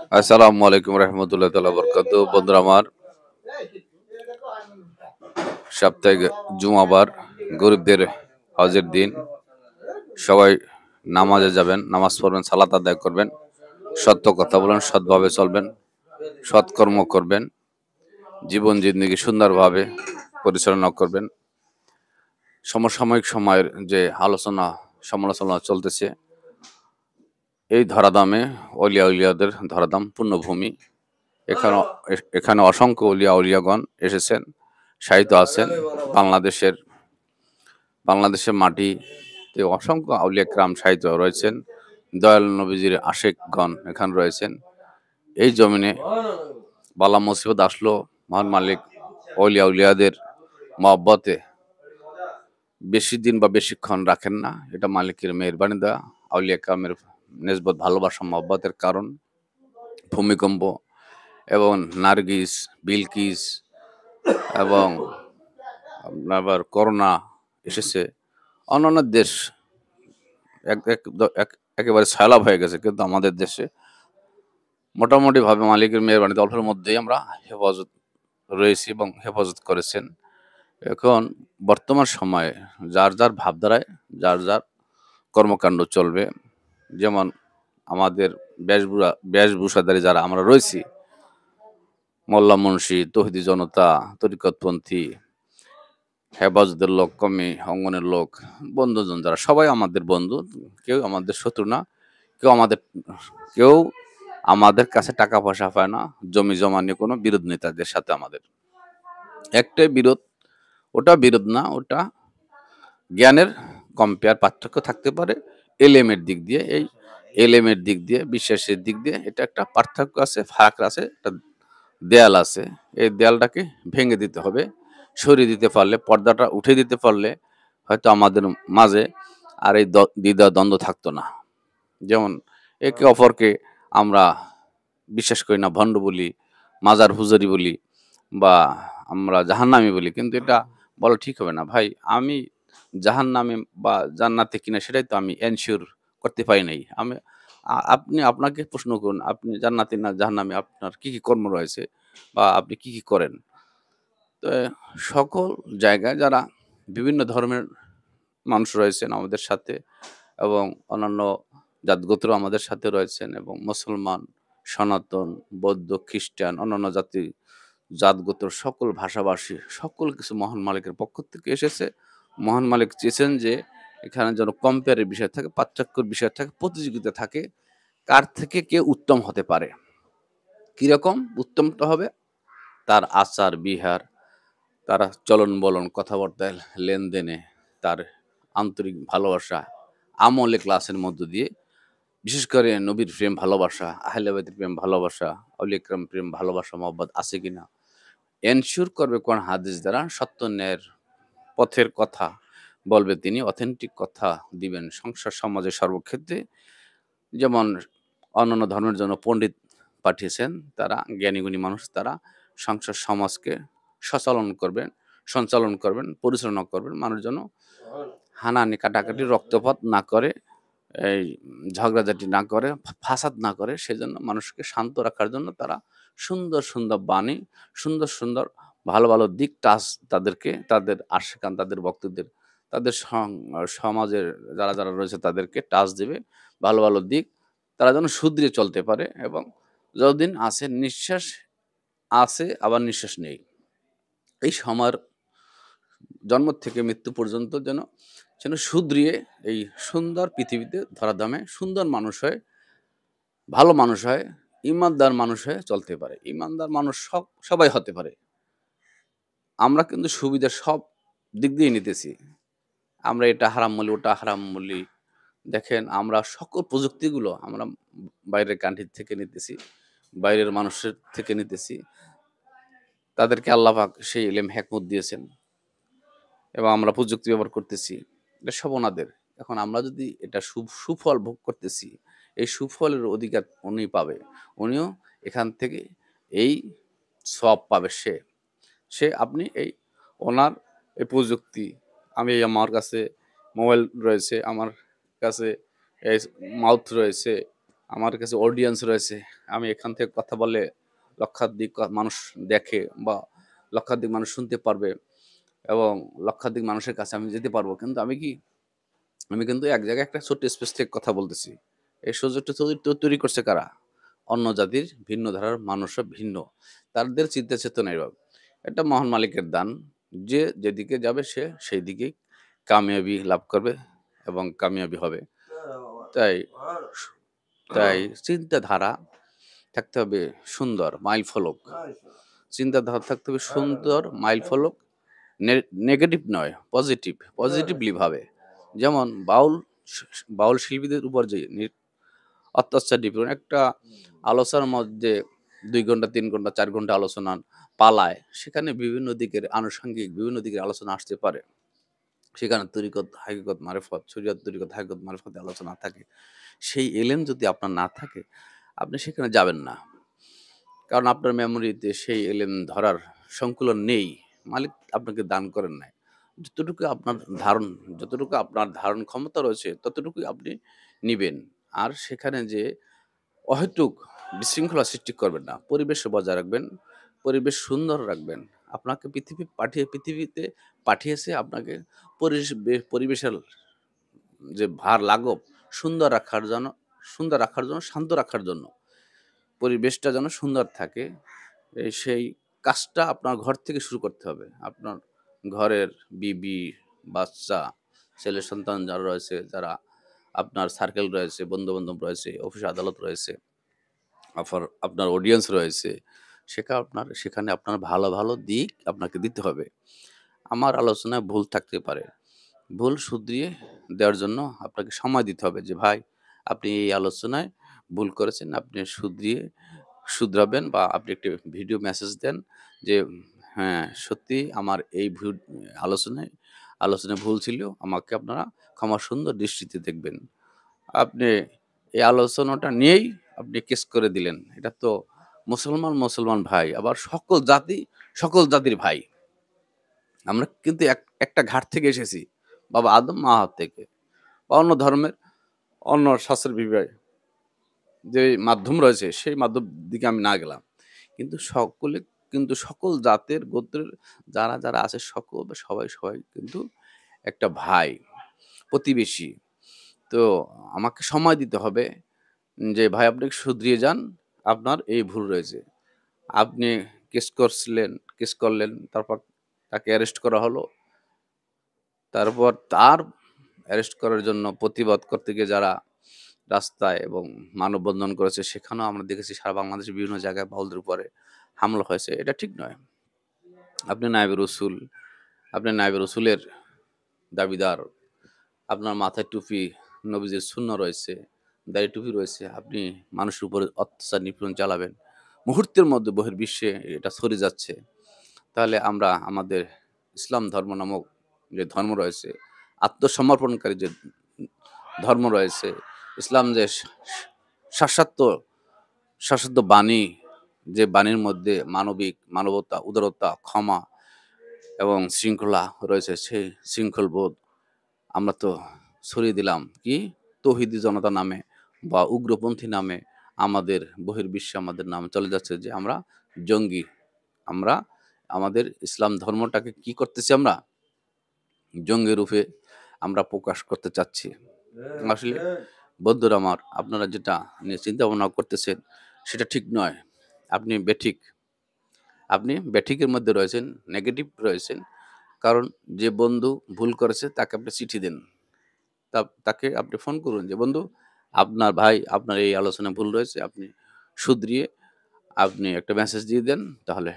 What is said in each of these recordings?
আসসালামু আলাইকুম রহমতুল্লাহ তাআলা বরকাত। বন্ধুরা আমার, সাপ্তাহিক জুমাবার, গরিবদের হজের দিন, সবাই নামাজে যাবেন, নামাজ পড়বেন, সালাত আদায় করবেন, সত্য কথা বলেন, সৎভাবে চলবেন, সৎকর্ম করবেন, জীবন জিন্দেগি সুন্দরভাবে পরিচালনা করবেন। সমসাময়িক সময়ের যে আলোচনা সমালোচনা চলতেছে, এই ধরাধামে অলিয়া উলিয়াদের ধরাধাম পূর্ণভূমি। এখানে এখানে অসংখ্য অলিয়া উলিয়াগণ এসেছেন, শায়িত আছেন। বাংলাদেশের বাংলাদেশের মাটিতে অসংখ্য আউলিয়া কেরাম শায়িত রয়েছেন। দয়াল নবীজির আশিকগণ এখানে রয়েছেন। এই জমিনে বালা মুসিবত আসলো, মহান মালিক অলিয়া উলিয়াদের মহব্বতে বেশি দিন বা বেশিক্ষণ রাখেন না। এটা মালিকের মেহেরবানি দেওয়া, আউলিয়া কেরামের নেসবত ভালোবাসা মহব্বতের কারণ। ভূমিকম্প এবং নার্গিস, বিলকিস এবং আপনার আবার করোনা এসেছে। অন্যান্য দেশ একেবারে সয়লাব হয়ে গেছে, কিন্তু আমাদের দেশে মোটামুটিভাবে মালিকের মেহেরবানিতে অল্পের মধ্যেই আমরা হেফাজত রয়েছি এবং হেফাজত করেছেন। এখন বর্তমান সময়ে যার যার ভাবধারায় যার যার কর্মকাণ্ড চলবে। যেমন আমাদের বেশভূষাধারী যারা আমরা রয়েছি, মোল্লা মুন্সি, তৌহিদি জনতা, তরিকতপন্থী, হেফাজতের লোক, কমি অঙ্গনের লোক, বন্ধুজন যারা সবাই আমাদের বন্ধু। কেউ আমাদের শত্রু না। কেউ আমাদের কেউ আমাদের কাছে টাকা পয়সা পায় না, জমি জমা নিয়ে কোনো বিরোধ নেই তাদের সাথে আমাদের। একটাই বিরোধ, ওটা বিরোধ না, ওটা জ্ঞানের কম্পেয়ার পার্থক্য থাকতে পারে। এলেমের দিক দিয়ে, এই এলেমের দিক দিয়ে, বিশ্বাসের দিক দিয়ে এটা একটা পার্থক্য আছে, ফারাক আছে, একটা দেয়াল আছে। এই দেয়ালটাকে ভেঙে দিতে হবে। সরিয়ে দিতে পারলে, পর্দাটা উঠে দিতে পারলে হয়তো আমাদের মাঝে আর এই দ্বিধা দ্বন্দ্ব থাকতো না। যেমন একে অপরকে আমরা বিশ্বাস করি না, ভণ্ড বলি, মাজার হুজুরি বলি, বা আমরা জাহান্নামী বলি, কিন্তু এটা বলা ঠিক হবে না। ভাই, আমি জাহান্নামী বা জান্নাতে কিনা সেটাই তো আমি এনশিওর করতে পারি নাই। আপনি আপনাকে প্রশ্ন করুন, আপনি জান্নাতি না জাহান্নামী, আপনার কি কি কর্ম রয়েছে বা আপনি কি কি করেন। তো সকল জায়গায় যারা বিভিন্ন ধর্মের মানুষ রয়েছেন আমাদের সাথে, এবং অন্যান্য জাতগোত্র আমাদের সাথে রয়েছেন, এবং মুসলমান, সনাতন, বৌদ্ধ, খ্রিস্টান, অন্যান্য জাতগোত্র, সকল ভাষাভাষী, সকল কিছু মহান মালিকের পক্ষ থেকে এসেছে। মহান মালিক চেয়েছেন যে এখানে যেন কম্পেয়ারের বিষয় থাকে, পার্থক্যের বিষয় থাকে, প্রতিযোগিতা থাকে, কার থেকে কে উত্তম হতে পারে। কিরকম উত্তমটা হবে? তার আচার বিহার, তার চলন বলন, কথাবার্তায়, লেনদেনে, তার আন্তরিক ভালোবাসা, আমলে ক্লাসের মধ্য দিয়ে, বিশেষ করে নবীর প্রেম ভালোবাসা, আহলে বাইতের প্রেম ভালোবাসা, আউলিয়া কেরাম প্রেম ভালোবাসা মহব্বত আছে কিনা এনশিওর করবে কোরআন হাদিস দ্বারা। সত্য ন্যায়ের পথের কথা বলবে তিনি, অথেন্টিক কথা দিবেন সংসার সমাজে সর্বক্ষেত্রে। যেমন অন্যান্য ধর্মের জন্য পণ্ডিত পাঠিয়েছেন, তারা জ্ঞানীগুণী মানুষ, তারা সংসার সমাজকে সঞ্চালন করবেন, পরিচালনা করবেন। মানুষ যেন হানাহানি, কাটাকাটি, রক্তপাত না করে, এই ঝগড়াঝাটি না করে, ফাসাদ না করে, সেজন্য মানুষকে শান্ত রাখার জন্য তারা সুন্দর সুন্দর বাণী, সুন্দর সুন্দর ভালো ভালো দিক তাদেরকে, তাদের আশিকান, তাদের ভক্তদের, তাদের সমাজের যারা যারা রয়েছে তাদেরকে টাচ দেবে, ভালো ভালো দিক, তারা যেন শুধরে চলতে পারে। এবং যতদিন আছে নিঃশ্বাস আছে, আবার নিঃশ্বাস নেই, এই সময়ের জন্ম থেকে মৃত্যু পর্যন্ত যেন যেন শুধরিয়ে এই সুন্দর পৃথিবীতে ধরাধামে সুন্দর মানুষ হয়, ভালো মানুষ হয়, ইমানদার মানুষ হয়ে চলতে পারে। ইমানদার মানুষ সবাই হতে পারে। আমরা কিন্তু সুবিধা সব দিক দিয়ে নিতেছি। আমরা এটা হারাম বলি, ওটা হারাম বলি। দেখেন, আমরা সকল প্রযুক্তিগুলো আমরা বাইরের কান্ট্রি থেকে নিতেছি, বাইরের মানুষের থেকে নিতেছি। তাদেরকে আল্লাহ পাক সেই ইলম হিকমত দিয়েছেন এবং আমরা প্রযুক্তি ব্যবহার করতেছি। এটা সব ওনাদের। এখন আমরা যদি এটা সুফল ভোগ করতেছি, এই সুফলের অধিকার উনি পাবে। উনিও এখান থেকে এই সওয়াব পাবে সে। আপনি এই ওনার এই প্রযুক্তি, আমার কাছে মোবাইল রয়েছে, আমার কাছে এই মাউথ রয়েছে, আমার কাছে অডিয়েন্স রয়েছে। আমি এখান থেকে কথা বললে লক্ষাধিক মানুষ দেখে বা লক্ষাধিক মানুষ শুনতে পারবে এবং লক্ষাধিক মানুষের কাছে আমি যেতে পারবো। কিন্তু আমি কিন্তু এক জায়গায় একটা ছোট্ট স্পেস থেকে কথা বলতেছি। এই সুযোগটা তৈরি করছে কারা? অন্য জাতির ভিন্ন ধারার মানুষরা ভিন্ন। তাদের চিন্তা চেতনা এভাবে। এটা মহান মালিকের দান। যে যেদিকে যাবে সে সেই দিকেই কামিয়াবি লাভ করবে এবং কামিয়াবি হবে। তাই তাই চিন্তাধারা থাকতে হবে সুন্দর মাইল ফলক। চিন্তাধারা থাকতে হবে সুন্দর মাইল ফলক। নেগেটিভ নয়, পজিটিভলি ভাবে। যেমন বাউল শিল্পীদের উপর যে অত্যাচার নিপীড়ন একটা আলোচনার মধ্যে ২ ঘন্টা ৩ ঘন্টা ৪ ঘন্টা আলোচনা পালায়, সেখানে বিভিন্ন দিকের আনুষঙ্গিক বিভিন্ন দিকের আলোচনা আসতে পারে। সেখানে তরিকত, হাকিকত, মারিফত, শরিয়ত, তরিকত, হাকিকত, মারিফতের আলোচনা থাকে। সেই এলেম যদি আপনার না থাকে, আপনি সেখানে যাবেন না। কারণ আপনার মেমোরিতে সেই এলেম ধরার সংকুলন নেই। মালিক আপনাকে দান করেন নাই। যতটুকু আপনার ধারণ যতটুকু আপনার ধারণ ক্ষমতা রয়েছে ততটুকুই আপনি নিবেন। আর সেখানে যে অহেতুক বিশৃঙ্খলা সৃষ্টি করবেন না। পরিবেশ বজায় রাখবেন, পরিবেশ সুন্দর রাখবেন। আপনাকে পৃথিবীতে পাঠিয়েছে আপনাকে পরিবেশের যে ভার লাঘব সুন্দর রাখার জন্য, শান্ত রাখার জন্য। পরিবেশটা যেন সুন্দর থাকে সেই কাজটা আপনার ঘর থেকে শুরু করতে হবে। আপনার ঘরের বিবি, বাচ্চা, ছেলে সন্তান যারা রয়েছে, যারা আপনার সার্কেল রয়েছে, বন্ধু-বান্ধব রয়েছে, অফিস আদালত রয়েছে, আপনার অডিয়েন্স রয়েছে, সেখানে আপনার ভালো দিক আপনাকে দিতে হবে। আমার আলোচনায় ভুল থাকতে পারে। ভুল শুধরিয়ে দেওয়ার জন্য আপনাকে সময় দিতে হবে যে, "ভাই, আপনি এই আলোচনায় ভুল করেছেন। আপনি শুধরাবেন বা আপনি একটি ভিডিও মেসেজ দেন যে, হ্যাঁ, সত্যি আমার এই আলোচনায় ভুল ছিল। আমাকে আপনারা ক্ষমা সুন্দর দৃষ্টিতে দেখবেন।" আপনি এই আলোচনাটা নিয়েই আপনি কেস করে দিলেন। এটা তো মুসলমান ভাই, আবার সকল জাতির ভাই। আমরা কিন্তু একটা ঘাট থেকে এসেছি। বাবা আদম, মা হাওয়া থেকে। বা অন্য ধর্মের, অন্য শাস্ত্রের যে মাধ্যম রয়েছে, সেই মাধ্যম দিকে আমি না গেলাম। কিন্তু সকল জাতের গোত্রের যারা আছে সবাই কিন্তু একটা ভাই, প্রতিবেশী। তো আমাকে সময় দিতে হবে যে, "ভাই, আপনি শুধরিয়ে যান। আপনার এই ভুল রয়েছে।" আপনি কেস কেস করলেন, তারপর তাকে অ্যারেস্ট করা হলো। তারপর তার অ্যারেস্ট করার জন্য প্রতিবাদ করতে গিয়ে যারা রাস্তায় এবং মানববন্ধন করেছে, সেখানেও আমরা দেখেছি সারা বাংলাদেশের বিভিন্ন জায়গায় বাউলদের উপরে হামলা হয়েছে। এটা ঠিক নয়। আপনি নায়েবে রসুল, আপনি নায়েবে রসুলের দাবিদার। আপনার মাথায় টুপি, নবীজির সুন্নাহ রয়েছে, দাড়ি টুপি রয়েছে। আপনি মানুষের উপরে অত্যাচার নিপীড়ন চালাবেন। মুহূর্তের মধ্যে বহির্বিশ্বে এটা ছড়িয়ে যাচ্ছে। তাহলে আমরা আমাদের ইসলাম ধর্ম নামক যে ধর্ম রয়েছে, আত্মসমর্পণকারী যে ধর্ম রয়েছে, ইসলাম যে শাশ্বত শাশ্বত বাণী, যে বাণীর মধ্যে মানবতা, উদারতা, ক্ষমা এবং শৃঙ্খলা রয়েছে, সেই শৃঙ্খলবোধ আমরা তো ছড়িয়ে দিলাম কি তৌহিদি জনতা নামে বা উগ্রপন্থী নামে। আমাদের বহির্বিশ্বে আমাদের নাম চলে যাচ্ছে যে আমরা জঙ্গি। আমরা আমাদের ইসলাম ধর্মটাকে কি করতেছি আমরা? জঙ্গি রূপে আমরা প্রকাশ করতে চাচ্ছি। আসলে বন্ধুরা আমার, আপনারা যেটা নিয়ে চিন্তা ভাবনা করতেছেন সেটা ঠিক নয়। আপনি বেঠিক। আপনি বেঠিকের মধ্যে রয়েছেন, নেগেটিভ রয়েছেন। কারণ যে বন্ধু ভুল করেছে তাকে আপনি চিঠি দেন। তাকে আপনি ফোন করুন যে, "বন্ধু, আপনার ভাই আপনার এই আলোচনায় ভুল রয়েছে। আপনি শুধরিয়ে আপনি একটা মেসেজ দিয়ে দেন। তাহলে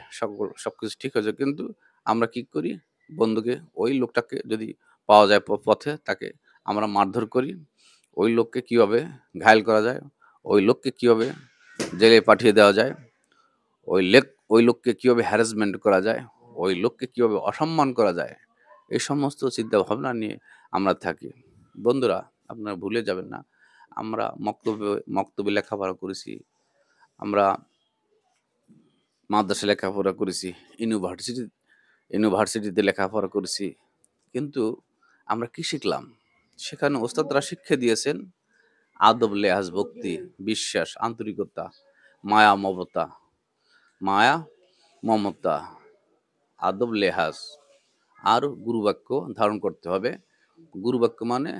সবকিছু ঠিক হয়ে যাবে।" কিন্তু আমরা কি করি? বন্ধুকে, ওই লোকটাকে যদি পাওয়া যায় পথে, তাকে আমরা মারধর করি। ওই লোককে কিভাবে ঘায়েল করা যায়, ওই লোককে কিভাবে জেলে পাঠিয়ে দেওয়া যায়, ওই লোককে কিভাবে হ্যারাসমেন্ট করা যায়, ওই লোককে কিভাবে অসম্মান করা যায়, এই সমস্ত চিন্তা ভাবনা নিয়ে আমরা থাকি। বন্ধুরা, আপনারা ভুলে যাবেন না, আমরা মক্তবে লেখাপড়া করেছি, আমরা মাদ্রাসায় লেখাপড়া করেছি, ইউনিভার্সিটিতে লেখাপড়া করেছি। কিন্তু আমরা কি শিখলাম? সেখানে ওস্তাদরা শিক্ষা দিয়েছেন আদব, লেহাজ, ভক্তি, বিশ্বাস, আন্তরিকতা, মায়া, মমতা, মায়া, মমতা, আদব, লেহাজ আর গুরুবাক্য ধারণ করতে হবে। গুরুবাক্য মানে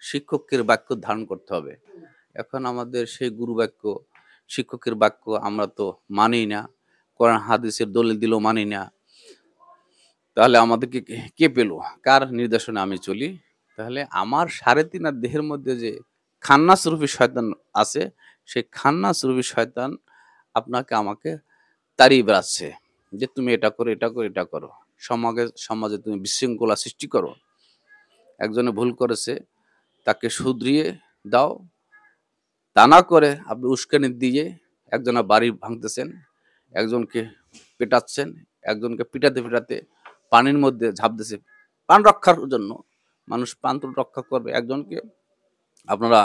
শিক্ষকের বাক্য ধারণ করতে হবে। এখন আমাদের সেই গুরুবাক্য, শিক্ষকের বাক্য আমরা তো মানি না, কোরআন হাদিসের দলিল দিলেও মানি না। তাহলে আমাদেরকে কে পেল? কার নির্দেশনা আমি চলি? তাহলে আমার ৩.৫ দেহের মধ্যে যে খান্নাস রূপী শয়তান আছে, সেই খান্নাস রূপী শয়তান আপনাকে আমাকে তাড়িয়ে বেড়াচ্ছে যে তুমি এটা করো, এটা করো, এটা করো। সমাজে তুমি বিশৃঙ্খলা সৃষ্টি করো। একজনে ভুল করেছে, তাকে শুধরিয়ে দাও। তা না করে আপনি উস্কানি দিয়ে একজনের বাড়ি ভাঙতেছেন, একজনকে পেটাচ্ছেন, একজনকে পিটাতে পানির মধ্যে ঝাঁপ দিছে প্রাণ রক্ষার জন্য। মানুষ প্রাণ তো রক্ষা করবে। একজনকে আপনারা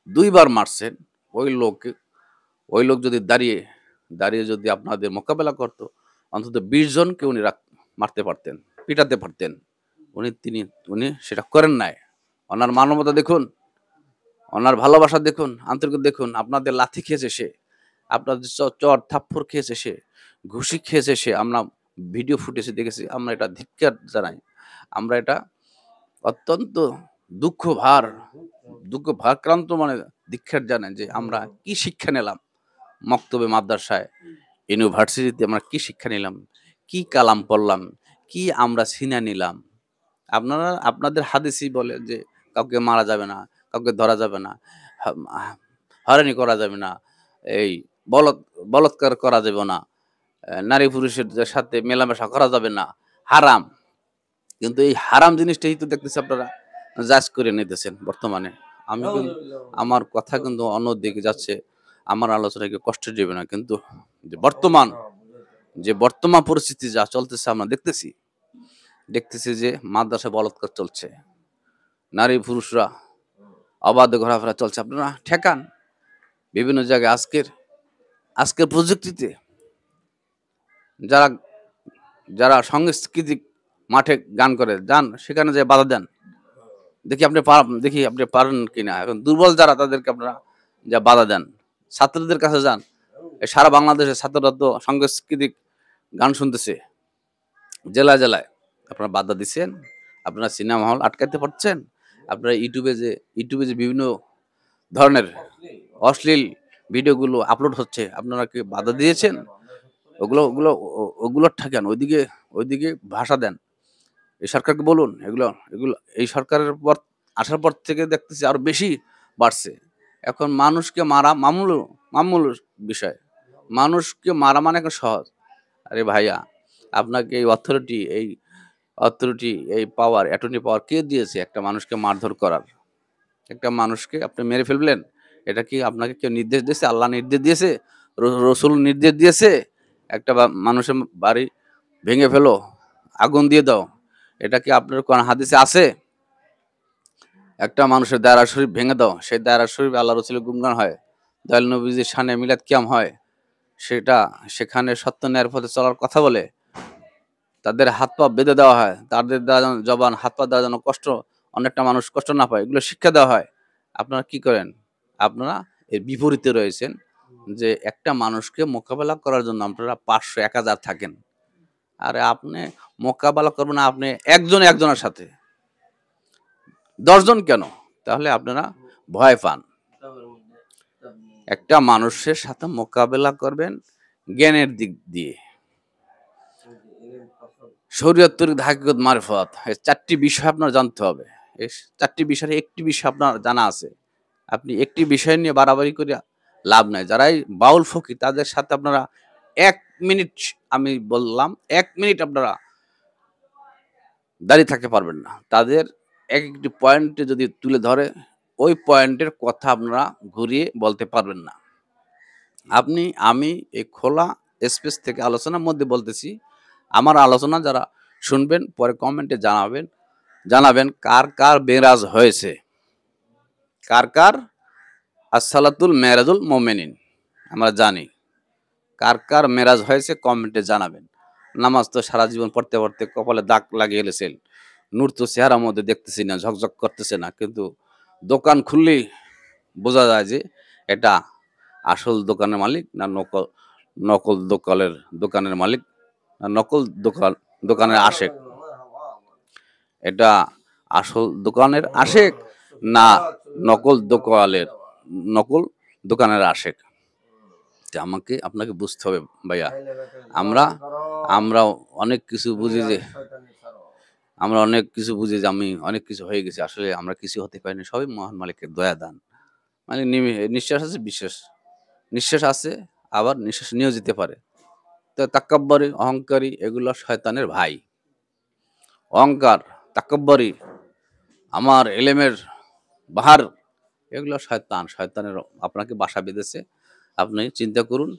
২ বার মারছেন, ওই লোক যদি দাঁড়িয়ে যদি আপনাদের মোকাবেলা করত, অন্তত ২০ জনকে উনি মারতে পারতেন, পিটাতে পারতেন। উনি সেটা করেন নাই। ওনার মানবতা দেখুন, ওনার ভালোবাসা দেখুন, আন্তরিকতা দেখুন। আপনাদের লাথি খেয়েছে সে, আপনাদের চর থাপ্পড় খেয়েছে সে, ঘুষি খেয়েছে সে। আমরা ভিডিও ফুটেজে দেখেছি। আমরা এটা ধিক্কার জানাই। আমরা এটা অত্যন্ত দুঃখ ভারাক্রান্ত মানে ধিক্কার জানাই যে আমরা কি শিক্ষা নিলাম মক্তবে, মাদ্রাসায়, ইউনিভার্সিটিতে আমরা কি শিক্ষা নিলাম, কি কালাম পড়লাম, কি আমরা সিনা নিলাম। আপনাদের হাদিসই বলে যে কাউকে মারা যাবে না, কাউকে ধরা যাবে না, হয়রানি করা যাবে না, এই বলৎকার করা যাবে না, নারী পুরুষের সাথে মেলামেশা করা যাবে না, হারাম। কিন্তু এই হারাম জিনিসটাই তো দেখতেছি আপনারা জায়েজ করে নিতেছেন বর্তমানে। আমার কথা কিন্তু অন্যদিকে যাচ্ছে। আমার আলোচনাকে কষ্ট দেবে না। কিন্তু যে বর্তমান পরিস্থিতি যা চলতেছে আমরা দেখতেছি যে মাদ্রাসায় বলাৎকার চলছে। নারী পুরুষরা অবাধে ঘোরাফেরা চলছে। আপনারা ঠেকান। বিভিন্ন জায়গায় আজকের প্রযুক্তিতে যারা যারা সাংস্কৃতিক মাঠে গান করে, যান সেখানে যেয়ে বাধা দেন। দেখি আপনি পারেন কিনা। এখন দুর্বল যারা তাদেরকে আপনারা যা বাধা দেন। ছাত্রদের কাছে যান। সারা বাংলাদেশের ছাত্ররা তো সাংস্কৃতিক গান শুনতেছে জেলায় জেলায়। আপনারা বাধা দিচ্ছেন, আপনারা সিনেমা হল আটকাতে পারছেন, আপনারা ইউটিউবে যে বিভিন্ন ধরনের অশ্লীল ভিডিওগুলো আপলোড হচ্ছে, আপনারা কি বাধা দিয়েছেন? ওগুলো ঠেকান, ওইদিকে ভাষা দেন। এই সরকারকে বলুন এগুলো এই সরকারের পর আসার পর থেকে দেখতেছি আরো বেশি বাড়ছে। এখন মানুষকে মারা মামুল বিষয়। মানুষকে মারা মানে এখন সহজ। আরে ভাইয়া, আপনাকে এই পাওয়ার, অ্যাটর্নি পাওয়ার কে দিয়েছে একটা মানুষকে মারধর করার? একটা মানুষকে আপনি মেরে ফেলবেন, এটা কি আপনাকে কেউ নির্দেশ দিয়েছে? আল্লাহ নির্দেশ দিয়েছে? রসুল নির্দেশ দিয়েছে? একটা মানুষের বাড়ি ভেঙে ফেলো, আগুন দিয়ে দাও, এটা কি আপনার কোন হাদিসে আছে? একটা মানুষের দায়রা শরীফ ভেঙে দাও, সেই দায়রা শরীফ আল্লাহ রসুলের গুণগান হয়, দয়াল নবীজির শানে মিলাদ কিয়াম হয়, সেখানে সত্য ন্যায়ের পথে চলার কথা বলে, তাদের হাত পা বেঁধে দেওয়া হয়, তাদের দ্বারা জবান হাত পা দ্বারা যেন অনেকটা মানুষ কষ্ট না পায়, এগুলো শিক্ষা দেওয়া হয়। আপনারা কি করেন? আপনারা এর বিপরীতে রয়েছেন যে একটা মানুষকে মোকাবেলা করার জন্য আপনারা ৫০০-১০০০ থাকেন। আরে আপনি মোকাবেলা করবেন না, আপনি একজনের সাথে ১০ জন কেন? তাহলে আপনারা ভয় পান। একটা মানুষের সাথে মোকাবেলা করবেন জ্ঞানের দিক দিয়ে, শরীয়ত, তরিকত, হাকিকত, মারিফত, এই ৪টি বিষয় আপনার জানতে হবে। এই ৪টি বিষয়ের একটি বিষয় আপনার জানা আছে। আপনি একটি বিষয় নিয়ে বাড়াবাড়ি করে লাভ নাই। যারাই বাউল ফকির তাদের সাথে আপনারা ১ মিনিট, আমি বললাম ১ মিনিট আপনারা দাঁড়িয়ে থাকতে পারবেন না। তাদের একটি পয়েন্টে যদি তুলে ধরে, ওই পয়েন্টের কথা আপনারা ঘুরিয়ে বলতে পারবেন না। আমি এই খোলা স্পেস থেকে আলোচনার মধ্যে বলতেছি। আমার আলোচনা যারা শুনবেন পরে কমেন্টে জানাবেন কার মেরাজ হয়েছে, কার আসসালাতুল মেরাজুল মুমিনিন আমরা জানি। কার মেরাজ হয়েছে কমেন্টে জানাবেন। নামাজ তো সারা জীবন পড়তে কপালে দাগ লাগিয়ে গেছেন। নূর তো চেহারার মধ্যে দেখতেছি না, ঝকঝক করতেছে না। কিন্তু দোকান খুললেই বোঝা যায় যে এটা আসল দোকানের মালিক না নকল নকল দোকানের মালিক না নকল দোকানের আশেক। এটা আসল দোকানের আশেক না নকল দোকানের আশেক। আমাকে আপনাকে বুঝতে হবে ভাইয়া। আমরা আমরা অনেক কিছু বুঝি যে আমি অনেক কিছু হয়ে গেছি। আসলে আমরা কিছু হতে পারিনি। সবই মহান মালিকের দয়া দান। মানে নিঃশ্বাস আছে, নিঃশ্বাস আছে, আবার নিঃশ্বাস নিয়েও যেতে পারে। তো তাকাব্বরি, অহংকারী এগুলো শয়তানের ভাই। অহংকার, তাকাব্বরি, আমার এলেমের বাহার, এগুলো শয়তানের আপনাকে বাসা বেঁধেছে। আপনি চিন্তা করুন,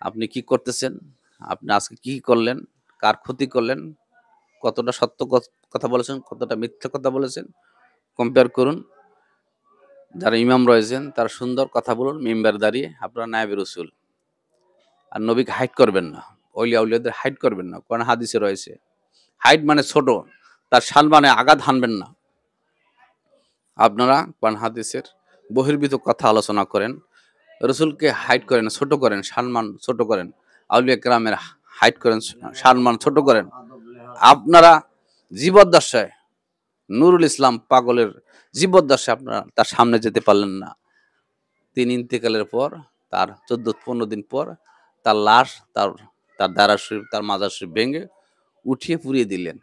আপনি কি করতেছেন? আপনি আজকে কি করলেন? কার ক্ষতি করলেন? কতটা সত্য কথা বলেছেন, কতটা মিথ্যা কথা বলেছেন? কম্পেয়ার করুন। যারা ইমাম রয়েছেন তারা সুন্দর কথা বলুন মিম্বারে দাঁড়িয়ে। আপনারা নায়েবে রাসূল। আর নবীকে হাইড করবেন না। আউলিয়াদের হাইড করবেন না। কোরআন হাদিসে রয়েছে। হাইড মানে ছোট, তার সম্মানে আঘাত হানবেন না। আপনারা কোরআন হাদিসের বহির্ভূত কথা আলোচনা করেন। রসুলকে হাইড করেন, ছোট করেন, সম্মান ছোট করেন। আউলিয়া কেরামের হাইড করেন, সম্মান ছোট করেন। আপনারা জীবদ্দশায় নুরুল ইসলাম পাগলের জীবদ্দশায় আপনারা তার সামনে যেতে পারলেন না। তিনি ইন্তেকালের পর তার 14-15 দিন পর তার লাশ তার দারা শরীফ, তার মাজার শরীফ ভেঙে উঠিয়ে পুড়িয়ে দিলেন।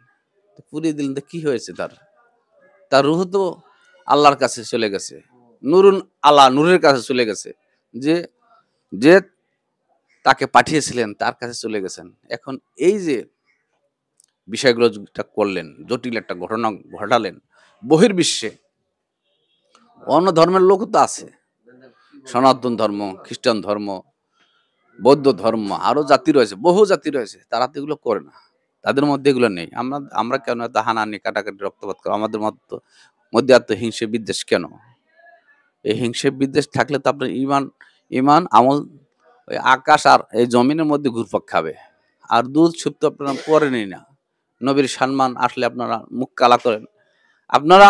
পুড়িয়ে দিলেন তো কি হয়েছে তার? তার রূহ তো আল্লাহর কাছে চলে গেছে। নূরের কাছে চলে গেছে। যে যে তাকে পাঠিয়েছিলেন তার কাছে চলে গেছেন। এখন এই যে বিষয়গুলো যেটা করলেন, জটিল একটা ঘটনা ঘটালেন বহির্বিশ্বে, অন্য ধর্মের লোকও তো আছে। সনাতন ধর্ম, খ্রিস্টান ধর্ম, বৌদ্ধ ধর্ম, আরো জাতি রয়েছে, বহু জাতি রয়েছে। তারা তো এগুলো করে না। তাদের মধ্যে এগুলো নেই। আমরা কেন এত হানাহানি, কাটাকাটি, রক্তপাত করব? আমাদের মধ্যে এত হিংসে বিদ্বেষ কেন? এই হিংসে বিদ্বেষ থাকলে তো আপনার ঈমান আমল ওই আকাশ আর এই জমিনের মধ্যে ঘুরপাক খাবে। আর দুধ সুপ তো আপনারা পড়েনই না। নবীর সম্মান আসলে আপনারা মুখ কালা করেন। আপনারা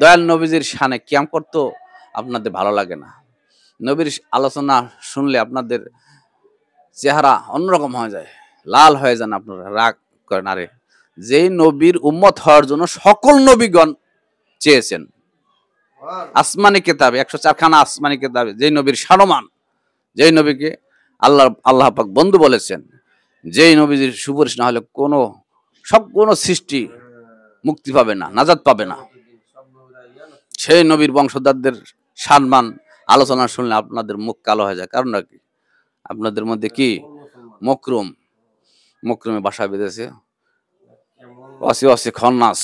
দয়াল নবীজির শানে কিয়াম করতেও আপনাদের ভালো লাগে না। নবীর আলোচনা শুনলে আপনাদের চেহারা অন্যরকম হয়ে যায়, লাল হয়ে যান, আপনারা রাগ করেন। আরে যেই নবীর উম্মত হওয়ার জন্য সকল নবীগণ চেয়েছেন, আসমানি কেতাবে 104খানা আসমানি কেতাবে যেই নবীর সারমান, যেই নবীকে আল্লাহ পাক বন্ধু বলেছেন, যেই নবীর সুপারিশ না হলে কোনো সৃষ্টি মুক্তি পাবে না, নাজাত পাবে না। সেই নবীর বংশধরদের সম্মান আলোচনা শুনলে আপনাদের মুখ কালো হয়ে যায়। কারণটা কি? আপনাদের মধ্যে কি মকরুমে বাসা বেঁধেছে। অসি খান্নাস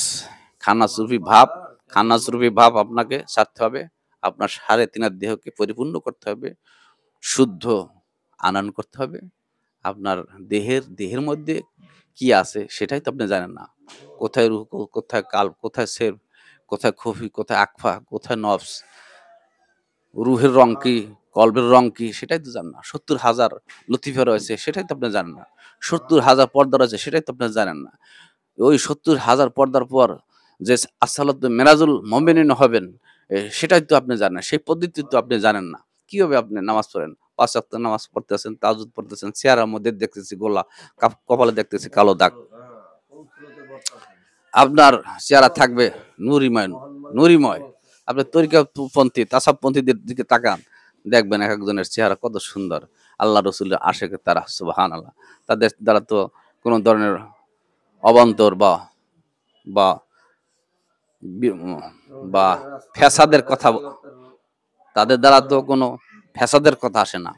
রূপী ভাব আপনাকে ছাড়তে হবে। আপনার 3.5 দেহকে পরিপূর্ণ করতে হবে, শুদ্ধ আনয়ন করতে হবে। আপনার দেহের মধ্যে কি আছে সেটাই তো আপনি জানেন না। কোথায় রূহ, কোথায় কাল্ব, কোথায় সেরব, কোথায় খুফি, কোথায় আকফা, কোথায় নফস, রুহের রং কি, কলবের রং কি সেটাই তো জানেন না। 70,000 লতিফা রয়েছে সেটাই তো আপনি জানেন না। 70,000 পর্দা রয়েছে সেটাই তো আপনি জানেন না। ওই 70,000 পর্দার পর যে আসসালাতু মেরাজুল মুমিনিন হবেন, সেটাই তো আপনি জানেন না। সেই পদ্ধতি তো আপনি জানেন না। কিভাবে আপনি নামাজ পড়েন? 5 ওয়াক্ত নামাজ পড়তেছেন, তাহাজ্জুদ পড়তেছেন, চেহারার মধ্যে দেখতেছি গোলা, কপালে দেখতেছি কালো দাগ। আপনার চেহারা থাকবে নূরিময়। আপনি তরিকাপন্থী, তাসাবপন্থীদের দিকে তাকান, দেখবেন একেকজনের চেহারা কত সুন্দর। আল্লাহ রসুলের আশেকে তারা, সুবহানাল্লাহ। তাদের দ্বারা তো কোনো ধরনের অবান্তর বা বি- বা ফ্যাসাদের কথা, তাদের দ্বারা তো কোনো ফ্যাসাদের কথা আসে না।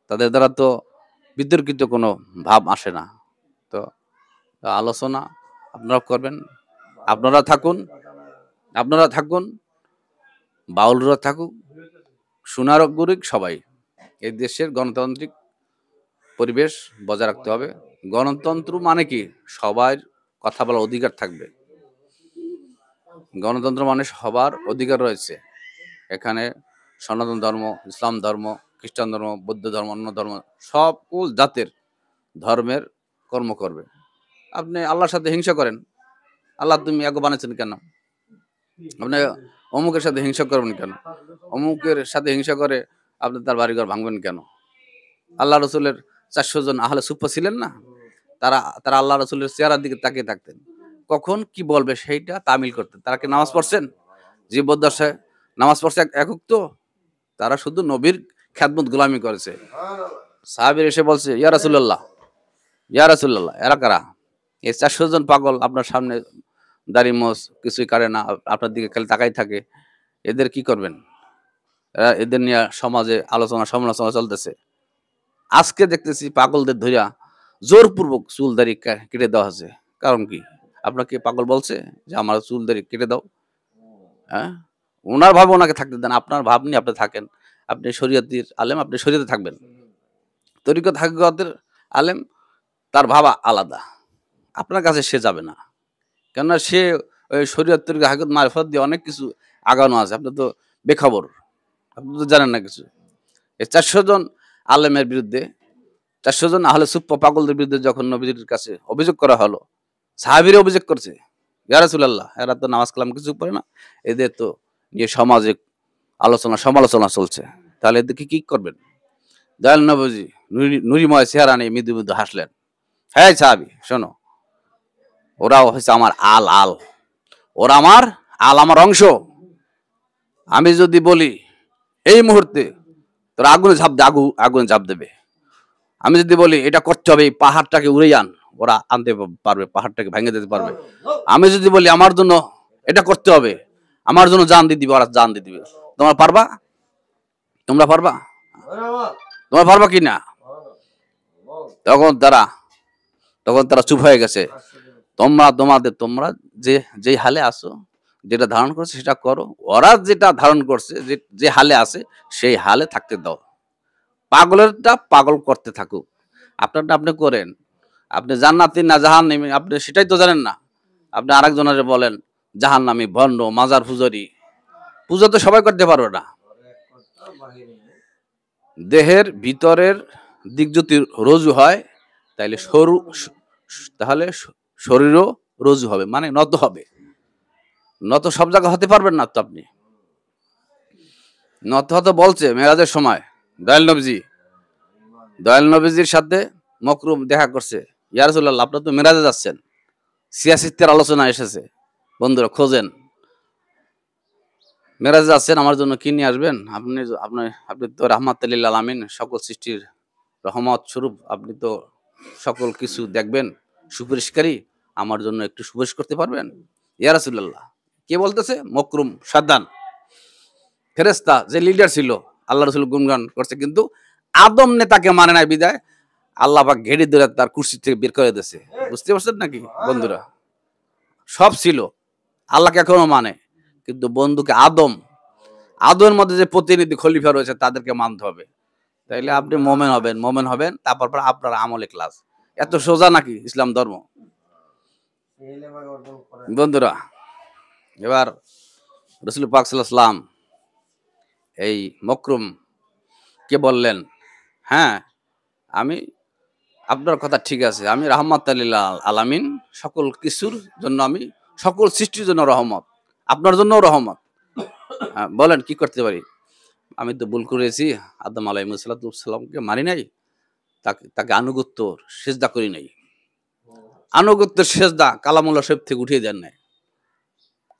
তাদের দ্বারা তো বিতর্কিত কোনো ভাব আসে না। তো আলোচনা আপনারা করবেন, আপনারা থাকুন, বাউলরা থাকুক, সুনারগরিক সবাই। এই দেশের গণতান্ত্রিক পরিবেশ বজায় রাখতে হবে। গণতন্ত্র মানে কি? সবার কথা বলার অধিকার থাকবে। গণতন্ত্র মানে সবার অধিকার রয়েছে। এখানে সনাতন ধর্ম, ইসলাম ধর্ম, খ্রিস্টান ধর্ম, বৌদ্ধ ধর্ম, অন্য ধর্ম, সকল জাতের ধর্মের কর্ম করবে। আপনি আল্লাহর সাথে হিংসা করেন, আল্লাহ তুমি এগো বানাচ্ছেন কেন? আপনি অমুকের সাথে হিংসা করবেন কেন? অমুকের সাথে হিংসা করে আপনি তার বাড়িঘর ভাঙবেন কেন? আল্লাহ রসুলের ৪০০ জন আহলে সুফফা ছিলেন না? তারা তারা আল্লাহ রসুলের চেহারার দিকে তাকিয়ে থাকতেন। কখন কি বলবে সেইটা তামিল করতেন। তারা কি নামাজ পড়ছেন? জীবদ্দশায় নামাজ পড়ছে একক তো? তারা শুধু নবীর খেদমত গোলামি করেছে। সাহাবীর এসে বলছে, ইয়া রাসূলুল্লাহ, ইয়া রাসূলুল্লাহ, এরা কারা? এই ৪০০ জন পাগল আপনার সামনে দাড়ি মোছ কিছুই কাটে না, আপনার দিকে খালি তাকাই থাকে। এদের কি করবেন? এদের নিয়ে সমাজে আলোচনা সমালোচনা চলতেছে। আজকে দেখতেছি পাগলদের ধইরা জোরপূর্বক চুল দাড়ি কেটে দেওয়া হচ্ছে। কারণ কি? আপনাকে পাগল বলছে যে আমার চুল দাড়ি কেটে দাও? হ্যাঁ? উনার ভাবে উনাকে থাকতে দেন। আপনার ভাব নিয়ে আপনি থাকেন। আপনি শরিয়তের আলেম, আপনি শরিয়তে থাকবেন। তরিকত হাকিকতের আলেম, তার ভাব আলাদা। আপনার কাছে সে যাবে না। কেননা সে ওই শরিয়ত তরিকত হাকিকত মারিফত দিয়ে অনেক কিছু আগানো আছে। আপনি তো বেখবর। আপনি তো জানেন না কিছু। এই ৪০০ জন আলেমের বিরুদ্ধে, ৪০০ জন আহলে সুফফা পাগলদের বিরুদ্ধে যখন নবীজির কাছে অভিযোগ করা হলো, সাহাবীরা অভিযোগ করছে, ইয়া রাসূলুল্লাহ, এরা তো নামাজ কালাম কিছু পড়ে না। এদের তো নিয়ে সমাজে আলোচনা সমালোচনা চলছে। তাহলে এদেরকে কি করবেন? দয়াল নবীজি নুরিময় চেহারা নিয়ে মৃদু মৃদু হাসলেন। হ্যাঁ সাহাবী, শোনো, ওরাও হচ্ছে আমার আল। ওরা আমার আমার অংশ। আমি যদি বলি এই মুহূর্তে তোরা আগুনে ঝাঁপ দে, আগুনে ঝাঁপ দেবে। আমি যদি বলি এটা করতে হবে, এই পাহাড়টাকে উড়ে আন, ওরা আনতে পারবে, পাহাড়টাকে ভেঙে দিতে পারবে। আমি যদি বলি আমার জন্য এটা করতে হবে, আমার জন্য জান দিয়ে দিবে, ওরা জান দিয়ে দিবে। তোমরা পারবা? তোমরা পারবা? তোমরা পারবা কি না? তখন তারা চুপ হয়ে গেছে। তোমরা যে হালে আসো, যেটা ধারণ করছে সেটা করো। ওরা যেটা ধারণ করছে, যে হালে আছে সেই হালে থাকতে দাও। পাগলেরটা পাগল করতে থাকুক, আপনারটা আপনি করেন। আপনি জান্নাতি না জাহান্নামী আপনি সেটাই তো জানেন না। আপনি আরেকজনের বলেন জাহান্নামী, ভণ্ড, মাজার পূজারী। পূজা তো সবাই করতে পারবে না। দেহের ভিতরের দিক যদি রজু হয়, তাহলে শরীরও রজু হবে, মানে নত হবে। নত সব জায়গা হতে পারবেন না তো আপনি। নত হতে বলছে মেরাজের সময় দয়াল নবীজির সাথে মকরুম দেখা করছে, ইয়া রাসূলুল্লাহ, আপনি তো মেরাজে যাচ্ছেন, সিয়াসিত্তের আলোচনা এসেছে, বন্ধুরা খোঁজেন, মেরাজে যাচ্ছেন, আমার জন্য কি নিয়ে আসবেন? আপনি তো রাহমাতুল লিল আলামিন, সকল সৃষ্টির রহমত স্বরূপ, আপনি তো সকল কিছু দেখবেন, সুপরিষ্কারী, আমার জন্য একটু সুপারিশ করতে পারবেন? ইয়া রাসূলুল্লাহ। কে বলতেছে? মকরুম সাদ্দান, ফেরেশতা, যে লিডার ছিল, আল্লাহ রাসূল গুণগান করছে, কিন্তু আদম নেতাকে মানে নাই বিদায় আল্লাহ পাক ঘেড়ে ধরে তার কুরসি থেকে বের করে দিয়েছে। বুঝতে পারছেন নাকি বন্ধুরা? সব ছিল, আল্লাহকে এখনো মানে, কিন্তু বন্ধুকে আদমের মধ্যে যে প্রতিনিধি খলিফা রয়েছে তাদেরকে মানতে হবে। তাইলে আপনি মোমেন হবেন, তারপর আপনার আমলে ক্লাস। এত সোজা নাকি ইসলাম ধর্ম? বন্ধুরা, এবার রাসূল পাক সাল্লাল্লাহু আলাইহি ওয়াসাল্লাম এই মকরুম কে বললেন, হ্যাঁ, আমি আপনার কথা ঠিক আছে, আমি রাহমাতুল লিল আলামিন, সকল কিছুর জন্য, আমি সকল সৃষ্টির জন্য রহমত, আপনার জন্যও রহমত। বলেন কি করতে পারি? আমি তো ভুল করেছি, আদম আলাইহিস সালামকে মানি নাই, তাকে আনুগত্য সেজদা করি নাই। আনুগত্যের সেজদা কালামুল্লাহ শরীফ থেকে উঠিয়ে দেন নাই।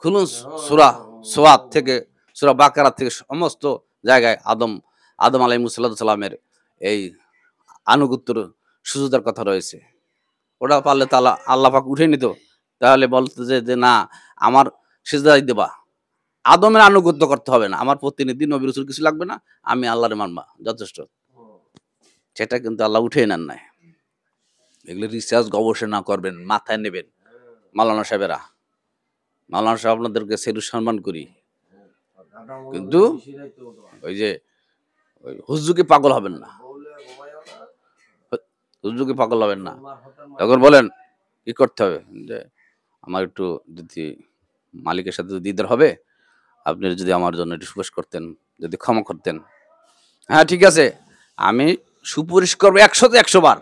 খুলুন সূরা সোয়াদ থেকে, সূরা বাকারা থেকে, সমস্ত জায়গায় আদম আলাইহিস সালামের এই আনুগত্যের সুজুদার কথা রয়েছে। ওটা পারলে তাহলে আল্লাহ পাক উঠে নিত। তাহলে বলতো যে না, আমার সিজদা দিবা, আদমের আনুগত্য করতে হবে না, আমার প্রতিনিধি নবী রাসূল কিছু লাগবে না, আমি আল্লাহরে মানবা, যথেষ্ট। সেটা কিন্তু আল্লাহ উঠে নেন নাই। এগুলো রিসার্চ গবেষণা করবেন, মাথায় নেবেন। মাওলানা সাহেবেরা, মাওলানা সাহেব আপনাদেরকে সেলুট সম্মান করি, কিন্তু ওই যে হুজুকে পাগল হবেন না, হুজুকে পাগল হবেন না। তখন বলেন কি করতে হবে, যে আমার একটু যদি মালিকের সাথে দিদার হবে, আপনি যদি আমার জন্য একটু সুপারিশ করতেন, যদি ক্ষমা করতেন। হ্যাঁ ঠিক আছে, আমি সুপারিশ করবো 100 বার,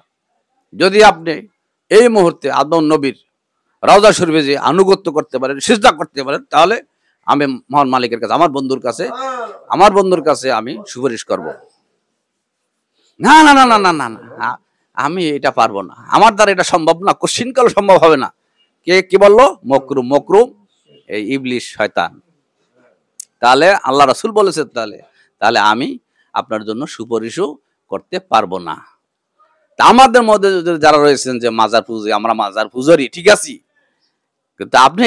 যদি আপনি এই মুহূর্তে আদম নবীর রওজা শরীফে যে আনুগত্য করতে পারেন, সিজদা করতে পারেন, তাহলে আমি মহান মালিকের কাছে, আমার বন্ধুর কাছে আমি সুপারিশ করব। না না না না না না না, আমি এটা পারবো না, আমার দ্বারা এটা সম্ভব না, কোশ্চিনকাল সম্ভব হবে না। কে কি বললো? মকরুম। মকরুম এই ইবলিশ, শয়তান। তাহলে আল্লাহ রাসূল বলেছে, তাহলে তাহলে আমি আপনার জন্য সুপারিশও করতে পারবো না। তা আমাদের মধ্যে যারা রয়েছেন যে মাজার পূজা, আমরা মাজার পূজারি, ঠিক আছে, কিন্তু আপনি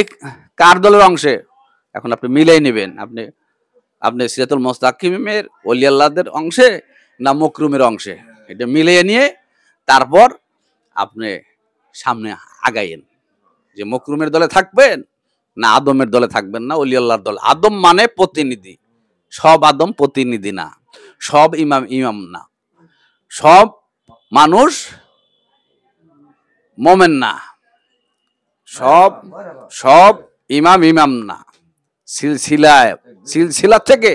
কার দলের অংশে? এখন আপনি মিলাই নেবেন, আপনি আপনি সিরাতুল মুস্তাকিমের ওলি আল্লাহদের অংশে না মকরুমের অংশে, এটা মিলিয়ে নিয়ে তারপর আপনি সামনে আগাইয়েন যে মকরুমের দলে থাকবেন না আদমের দলে থাকবেন, না ওলি আল্লাহর দল। আদম মানে প্রতিনিধি, সব আদম প্রতিনিধি না, সব ইমাম ইমাম না, সব মানুষ মোমেন না, সব সব ইমাম ইমাম না। সিলসিলা থেকে,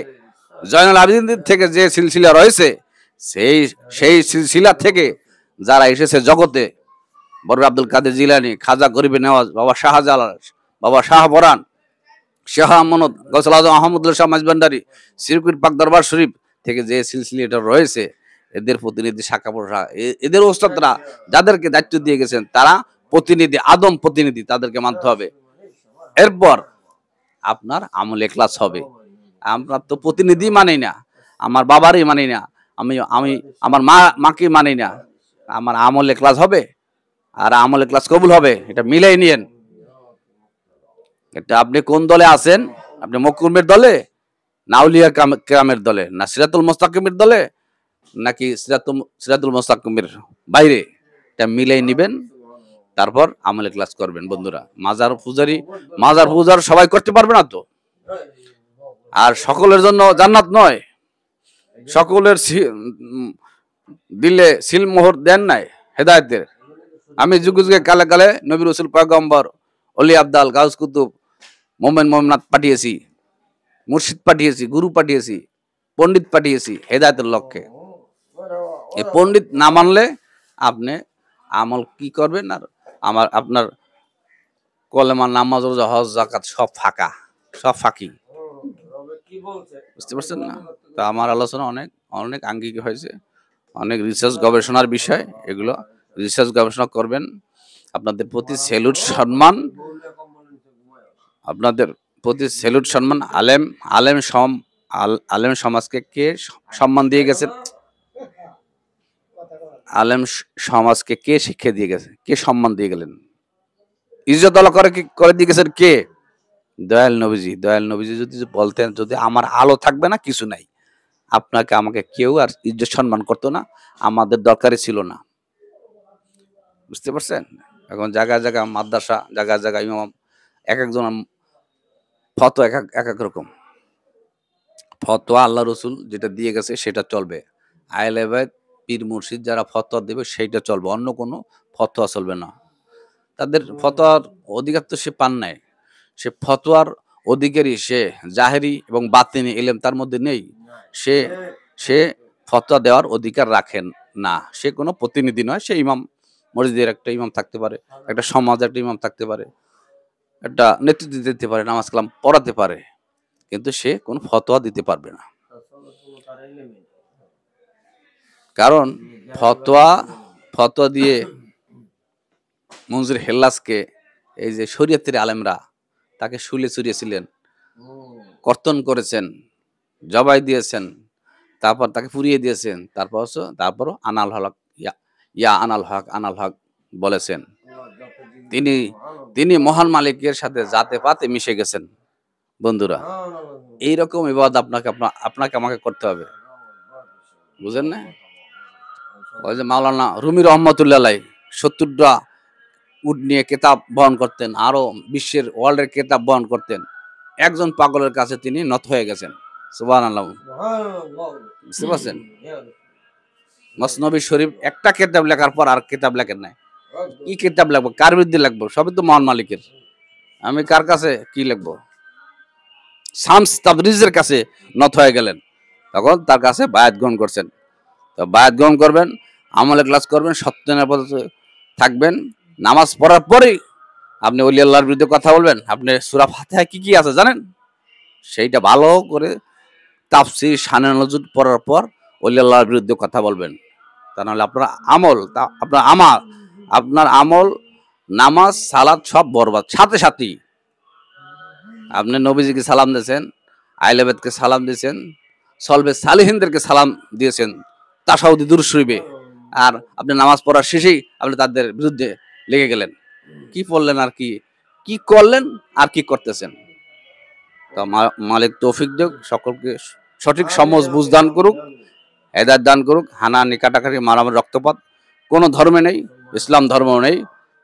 জয়নুল আবেদিন থেকে যে সিলসিলা রয়েছে, সেই সিলসিলা থেকে যারা এসেছে জগতে, বড় আব্দুল কাদের জিলানী, খাজা গরিবে নেওয়াজ, বাবা শাহজালাল, বাবা শাহপরান, শাহ আমানত, গৌসুল আজম আহমদুল্লাহ শাহ মাঝভান্ডারী, শ্রীকুট পাক দরবার শরীফ থেকে যে সিলসিলাটা রয়েছে, এদের প্রতিনিধি শাখা প্রশাখা, এদের ওস্তাদরা যাদেরকে দায়িত্ব দিয়ে গেছেন, তারা প্রতিনিধি, আদম প্রতিনিধি, তাদেরকে মানতে হবে। এরপর আপনার আমল ইখলাস হবে। আমরা তো প্রতিনিধি মানি না, আমার বাবারই মানি না, আমি আমি আমার মাকে মানি না, আমার আমল ইখলাস হবে আর আমল ইখলাস কবুল হবে, এটা মিলাই নিয়েন। এটা আপনি কোন দলে আছেন? আপনি মকরুমের দলে, না আউলিয়া কেরামের দলে, না সিরাতুল মুস্তাকিমের দলে, নাকি সিরাতুল মুস্তাকিমের বাইরে, এটা মিলাই নিবেন, তারপর আমল ইখলাস করবেন। বন্ধুরা, মাজার পূজার সবাই করতে পারবে না তো, আর সকলের জন্য জান্নাত নয়, সকলের দিলে সিলমোহর দেন নাই হেদায়েতের। আমি যুগে যুগে কালে কালে নবী রাসূল পয়গম্বর, অলি আবদাল, গাউস কুতুব, মোমেন মোমনাথ পাঠিয়েছি, মুর্শিদ পাঠিয়েছি, গুরু পাঠিয়েছি, পণ্ডিত পাঠিয়েছি হেদায়েতের লক্ষ্যে। এই পণ্ডিত না মানলে আপনি আমল কি করবেন? আর আপনার কলেমা, নামাজ, রোজা, হজ, যাকাত সব ফাঁকা, সব ফাঁকি। বুঝতে পারছেন না? তো আমার আলোচনা অনেক অনেক আঙ্গিক হয়েছে, অনেক রিসার্চ গবেষণার বিষয়, এগুলো রিসার্চ গবেষণা করবেন। আপনাদের প্রতি স্যালুট, সম্মান, আপনাদের প্রতি স্যালুট, সম্মান। আলেম সমাজকে কে সম্মান দিয়ে গেছেন? আলেম সমাজকে কে শিক্ষা দিয়ে গেছে? কে সম্মান দিয়ে গেলেন? ইজ্জত আলো করে দিয়ে গেছেন কে? দয়াল নবীজি। দয়াল নবীজি যদি বলতেন, যদি আমার আলো থাকবে না কিছু নাই, আপনাকে আমাকে কেউ আর ইজ্জত সম্মান করতো না, আমাদের দরকারই ছিল না। বুঝতে পারছেন? এখন জায়গায় জায়গায় মাদ্রাসা, জায়গায় জায়গায় ইমাম, এক একজন ফতোয়া এক এক রকম। ফতোয়া আল্লাহ রসুল যেটা দিয়ে গেছে সেটা চলবে, আহলে বাইত, পীর মুর্শিদ যারা ফতোয়া দেবে সেইটা চলবে, অন্য কোনো ফতোয়া চলবে না। তাদের ফতোয়ার অধিকার তো সে পান নাই, সে ফতোয়ার অধিকারী, সে জাহেরি এবং বাতিনি ইলম তার মধ্যে নেই, সে ফতোয়া দেওয়ার অধিকার রাখেন না, সে কোনো প্রতিনিধি নয়। সে ইমাম, মসজিদের একটা ইমাম থাকতে পারে, একটা সমাজের একটা ইমাম থাকতে পারে, একটা নেতৃত্ব দিতে পারে, নামাজ কালাম পড়াতে পারে, কিন্তু সে কোনো ফতোয়া দিতে পারবে না। কারণ ফতোয়া দিয়ে মনজুর হেল্লাসকে এই যে শরীয়তের আলেমরা তাকে শুলে চুরিয়েছিলেন, কর্তন করেছেন, জবাই দিয়েছেন, তারপর তাকে পুড়িয়ে দিয়েছেন, তারপরও আনাল হক, ইয়া আনাল হক বলেছেন। তিনি মহান মালিকের সাথে জাতে পাতে মিশে গেছেন। বন্ধুরা, এইরকম ইবাদত আপনাকে আমাকে করতে হবে, বুঝেন না? ওই যে মাওলানা রুমি রহমতুল্লাহ 70টা উট নিয়ে কেতাব বহন করতেন, আরো বিশ্বের ওয়ার্ল্ডের কেতাব বহন করতেন, একজন পাগলের কাছে তিনি নত হয়ে গেছেন। সুবহানাল্লাহ। বুঝতে পারছেন? মসনবী শরীফ একটা কেতাব লেখার পর আর কেতাব লেখেন নাই। কি কেতাব লিখবো? কার বিরুদ্ধে লিখবো? সবই তো মহান মালিকের, আমি কার কাছে কি লিখবো? শামস তাবরিজের কাছে নত হয়ে গেলেন, তখন তার কাছে বায়াত গ্রহণ করছেন। তো বায়াত গ্রহণ করবেন, আমল ইখলাস করবেন, সত্যের পথে থাকবেন। নামাজ পড়ার পরেই আপনি ওলি আল্লাহর বিরুদ্ধে কথা বলবেন। আপনি সূরা ফাতিহায় কি কি আছে জানেন? সেইটা ভালো করে তাফসীর শানে নজুল পড়ার পর ওলি আল্লাহর বিরুদ্ধে কথা বলবেন। তা নাহলে আপনার আমল আপনার আমল, নামাজ, সালাত সব বরবাদ। সাথে সাথেই আপনি নবীজিকে সালাম দিয়েছেন, আহলে বাইতকে সালাম দিয়েছেন, সলবে সালিহিনদেরকে সালাম দিয়েছেন তাশাহুদে দুরূদ শরীফে, আর আপনি নামাজ পড়ার শেষেই আপনি তাদের বিরুদ্ধে লেগে গেলেন। কি পড়লেন আর কি করলেন আর কি করতেছেন? তো মালিক তৌফিক দিক, সকলকে সঠিক সমঝ বুঝ দান করুক, হেদায়েত দান করুক। হানাহানি, কাটাকাটি, মারামারি, রক্তপাত কোনো ধর্মে নেই, ইসলাম ধর্ম নেই।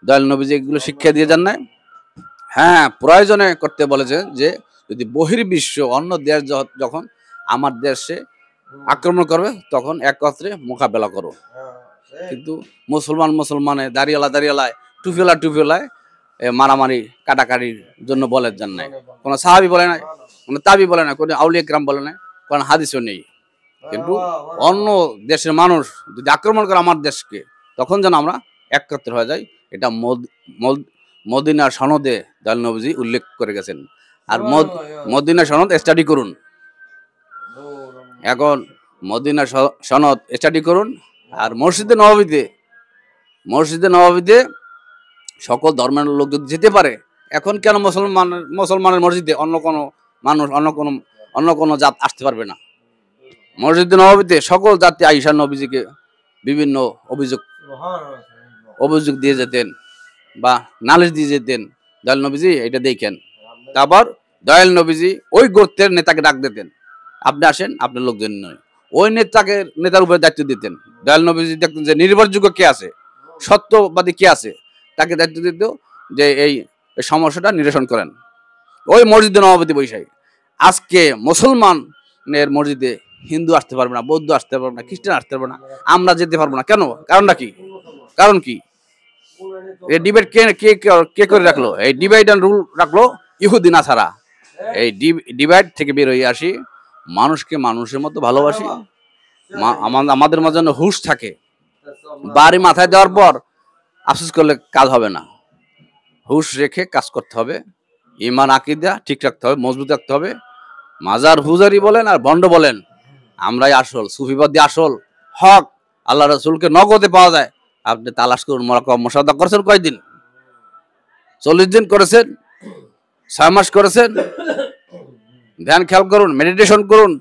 দয়াল নবীজি এগুলো শিক্ষা দিয়ে যান নাই? হ্যাঁ, প্রয়োজনে করতে বলেছেন যে যদি বহির্বিশ্ব অন্য দেশ যখন আমার দেশে আক্রমণ করবে তখন একত্রে মোকাবেলা করো। কিন্তু মুসলমানে দাঁড়িয়ালায় টুপিওয়ালায় মারামারি কাটাকাটির জন্য বলে যান নাই। কোনো সাহাবি বলে নাই, কোনো তাবি বলে নাই, কোনো আউলিয়া কিরাম বলে নাই, কোনো হাদিসও নেই। কিন্তু অন্য দেশের মানুষ যদি আক্রমণ করে আমার দেশকে, তখন যেন আমরা একত্র হয়ে যাই। এটা মদিনার সনদে দয়াল নবীজি উল্লেখ করে গেছেন। আর মদিনা সনদ স্টাডি করুন। এখন মদিনা সনদ স্টাডি করুন। আর মসজিদে নববীতে সকল ধর্মের লোক যদি যেতে পারে, এখন কেন মুসলমানের মসজিদে অন্য কোনো মানুষ, অন্য কোনো জাত আসতে পারবে না? মসজিদে নববীতে সকল জাতি আইসা নবীজিকে বিভিন্ন অভিযোগ দিয়ে যেতেন বা নালিশ দিয়ে যেতেন, দয়াল নবীজি এটা দেখেন। তারপর দয়াল নবীজি ওই গোত্রের নেতাকে ডাক দিতেন, আপনি আসেন, আপনার লোকজন নয়। ওই নেতার উপরে দায়িত্ব দিতেন। দয়াল নবীজি দেখতেন যে নির্ভরযোগ্য কে আছে, সত্যবাদী কে আছে, তাকে দায়িত্ব দিত যে এই সমস্যাটা নিরসন করেন। ওই মসজিদে নববীতে বৈশাখী। আজকে মুসলমানের মসজিদে হিন্দু আসতে পারবে না, বৌদ্ধ আসতে পারবে না, খ্রিস্টান আসতে পারবে না, আমরা যেতে পারবো না। কেন? কারণ কি? এই ডিবেট কে করে রাখলো? এই ডিভাইড অ্যান্ড রুল রাখলো ইহুদি নাসারা। এই ডিভাইড থেকে বের হয়ে আসি, মানুষকে মানুষের মতো ভালোবাসি, আমাদের মাঝে যেন হুঁশ থাকে। বাড়ি মাথায় দেওয়ার পর আফসোস করলে কাজ হবে না। হুঁশ রেখে কাজ করতে হবে। ঈমান আকীদা ঠিক রাখতে হবে, মজবুত রাখতে হবে। মাজার হুজারি বলেন আর ভণ্ড বলেন, আমরাই আসল সুফিবাদী, আসল হক। আল্লাহ রাসূলকে নগদে পাওয়া যায়। আপনি তালাশ করুন। মোশাহাদা করেছেন কয়দিন? 40 দিন করেছেন, 6 মাস করেছেন? ধ্যান খেয়াল করুন, মেডিটেশন করুন।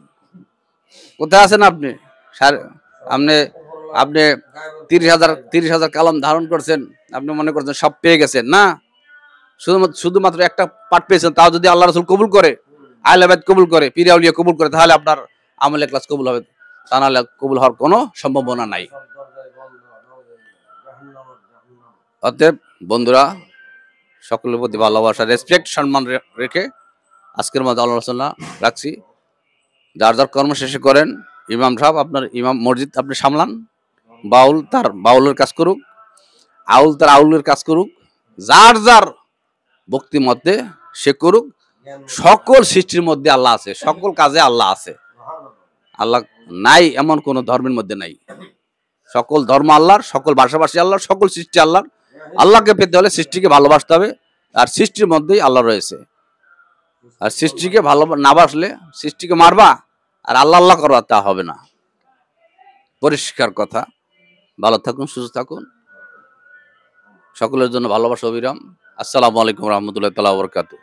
কোথায় আছেন আপনি? আপনি আপনি 30,000 কালাম ধারণ করছেন, আপনি মনে করছেন সব পেয়ে গেছেন। না, শুধুমাত্র একটা পাঠ পেয়েছেন। তাও যদি আল্লাহ রাসূল কবুল করে, আহলে বাইত কবুল করে, পীর আউলিয়া কবুল করে, তাহলে আপনার আমলে ক্লাস কবুল হবে। তা নাহলে কবুল হওয়ার কোনো সম্ভাবনা নাই। অতএব বন্ধুরা, সকলের প্রতি ভালোবাসা, রেসপেক্ট, সম্মান রেখে আজকের মতো আলোচনা রাখছি। যার যার কর্ম শেষে করেন। ইমাম সাহেব আপনার মসজিদ আপনি সামলান, বাউল তার বাউলের কাজ করুক, আউল তার আউলের কাজ করুক, যার যার ভক্তি মধ্যে সে করুক। সকল সৃষ্টির মধ্যে আল্লাহ আছে, সকল কাজে আল্লাহ আছে। আল্লাহ নাই এমন কোন ধর্মের মধ্যে নাই। সকল ধর্ম আল্লাহর, সকল ভাষাভাষী আল্লাহর, সকল সৃষ্টি আল্লাহর। আল্লাহকে পেতে হলে সৃষ্টিকে ভালোবাসতে হবে। আর সৃষ্টির মধ্যেই আল্লাহ রয়েছে। আর সৃষ্টিকে না বাসলে সৃষ্টিকে মারবা আর আল্লাহ করবা, তা হবে না। পরিষ্কার কথা। ভালো থাকুন, সুস্থ থাকুন। সকলের জন্য ভালোবাসা অবিরাম। আসসালামু আলাইকুম রহমতুল্লাহ তাআলা ওয়া বারাকাতুহু।